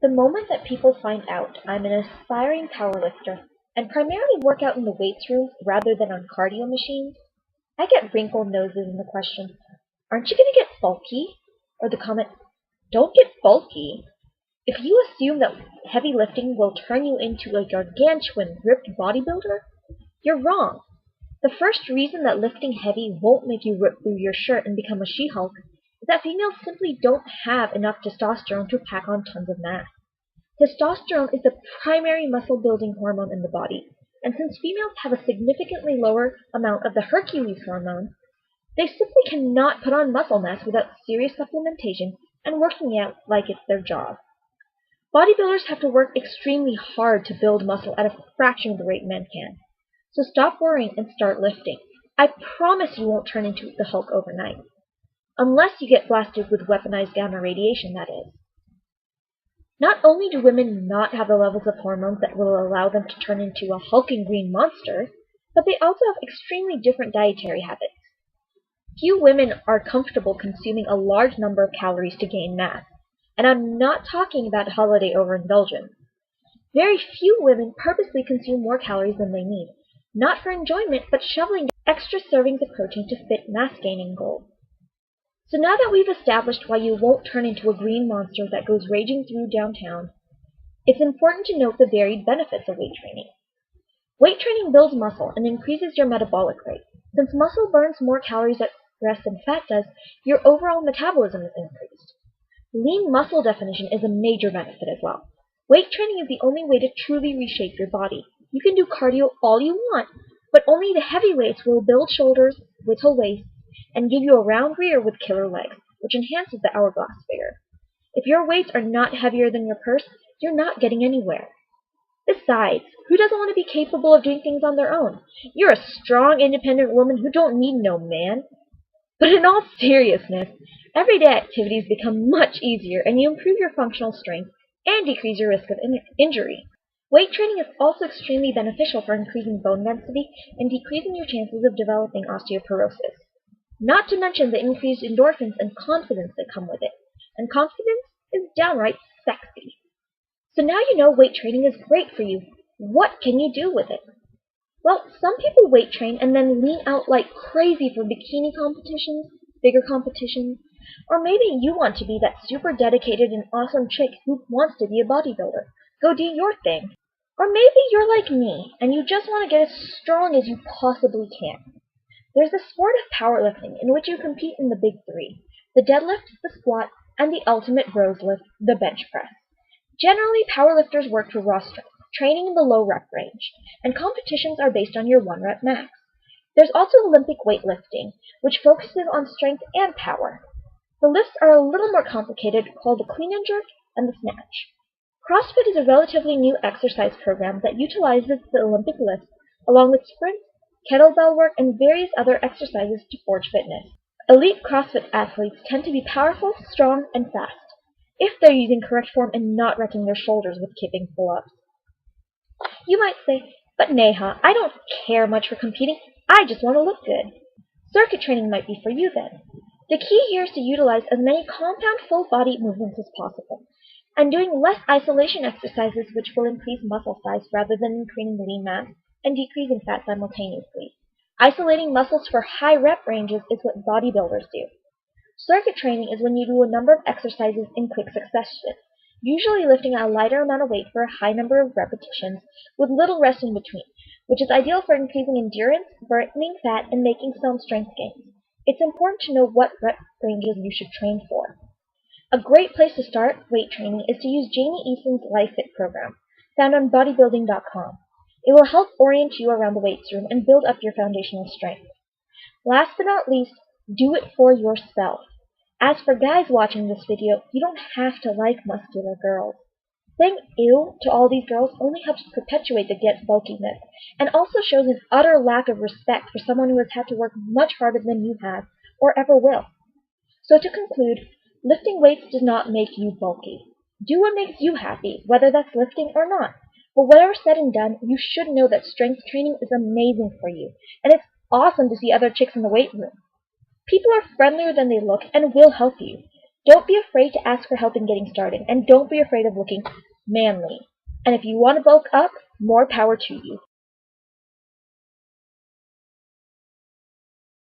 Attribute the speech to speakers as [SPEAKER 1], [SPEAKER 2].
[SPEAKER 1] The moment that people find out I'm an aspiring powerlifter and primarily work out in the weights room rather than on cardio machines, I get wrinkled noses and the question, "Aren't you going to get bulky?" Or the comment, "Don't get bulky." If you assume that heavy lifting will turn you into a gargantuan, ripped bodybuilder, you're wrong. The first reason that lifting heavy won't make you rip through your shirt and become a She-Hulk is that females simply don't have enough testosterone to pack on tons of mass. Testosterone is the primary muscle-building hormone in the body, and since females have a significantly lower amount of the Hercules hormone, they simply cannot put on muscle mass without serious supplementation and working out like it's their job. Bodybuilders have to work extremely hard to build muscle at a fraction of the rate men can. So stop worrying and start lifting. I promise you won't turn into the Hulk overnight. Unless you get blasted with weaponized gamma radiation, that is. Not only do women not have the levels of hormones that will allow them to turn into a hulking green monster, but they also have extremely different dietary habits. Few women are comfortable consuming a large number of calories to gain mass, and I'm not talking about holiday overindulgence. Very few women purposely consume more calories than they need, not for enjoyment, but shoveling extra servings of protein to fit mass-gaining goals. So now that we've established why you won't turn into a green monster that goes raging through downtown, it's important to note the varied benefits of weight training. Weight training builds muscle and increases your metabolic rate. Since muscle burns more calories at rest than fat does, your overall metabolism is increased. Lean muscle definition is a major benefit as well. Weight training is the only way to truly reshape your body. You can do cardio all you want, but only the heavy weights will build shoulders, whittle waists, and give you a round rear with killer legs, which enhances the hourglass figure. If your weights are not heavier than your purse, you're not getting anywhere. Besides, who doesn't want to be capable of doing things on their own? You're a strong, independent woman who don't need no man. But in all seriousness, everyday activities become much easier and you improve your functional strength and decrease your risk of injury. Weight training is also extremely beneficial for increasing bone density and decreasing your chances of developing osteoporosis. Not to mention the increased endorphins and confidence that come with it. And confidence is downright sexy. So now you know weight training is great for you. What can you do with it? Well, some people weight train and then lean out like crazy for bikini competitions, bigger competitions, or maybe you want to be that super dedicated and awesome chick who wants to be a bodybuilder. Go do your thing. Or maybe you're like me and you just want to get as strong as you possibly can. There's the sport of powerlifting in which you compete in the big three: the deadlift, the squat, and the ultimate bros lift, the bench press. Generally, powerlifters work for raw strength, training in the low rep range, and competitions are based on your 1 rep max. There's also Olympic weightlifting, which focuses on strength and power. The lifts are a little more complicated, called the clean and jerk and the snatch. CrossFit is a relatively new exercise program that utilizes the Olympic lifts along with sprints, kettlebell work, and various other exercises to forge fitness. Elite CrossFit athletes tend to be powerful, strong, and fast, if they're using correct form and not wrecking their shoulders with kipping pull-ups. You might say, "But Neha, I don't care much for competing, I just want to look good." Circuit training might be for you then. The key here is to utilize as many compound full body movements as possible, and doing less isolation exercises which will increase muscle size rather than increasing lean mass and decreasing fat simultaneously. Isolating muscles for high rep ranges is what bodybuilders do. Circuit training is when you do a number of exercises in quick succession, usually lifting a lighter amount of weight for a high number of repetitions with little rest in between, which is ideal for increasing endurance, burning fat, and making some strength gains. It's important to know what rep ranges you should train for. A great place to start weight training is to use Jamie Eason's LifeFit program, found on bodybuilding.com. It will help orient you around the weights room and build up your foundational strength. Last but not least, do it for yourself. As for guys watching this video, you don't have to like muscular girls. Saying ew to all these girls only helps perpetuate the get bulky myth, and also shows an utter lack of respect for someone who has had to work much harder than you have, or ever will. So to conclude, lifting weights does not make you bulky. Do what makes you happy, whether that's lifting or not. But whatever said and done, you should know that strength training is amazing for you, and it's awesome to see other chicks in the weight room. People are friendlier than they look and will help you. Don't be afraid to ask for help in getting started, and don't be afraid of looking manly. And if you want to bulk up, more power to you.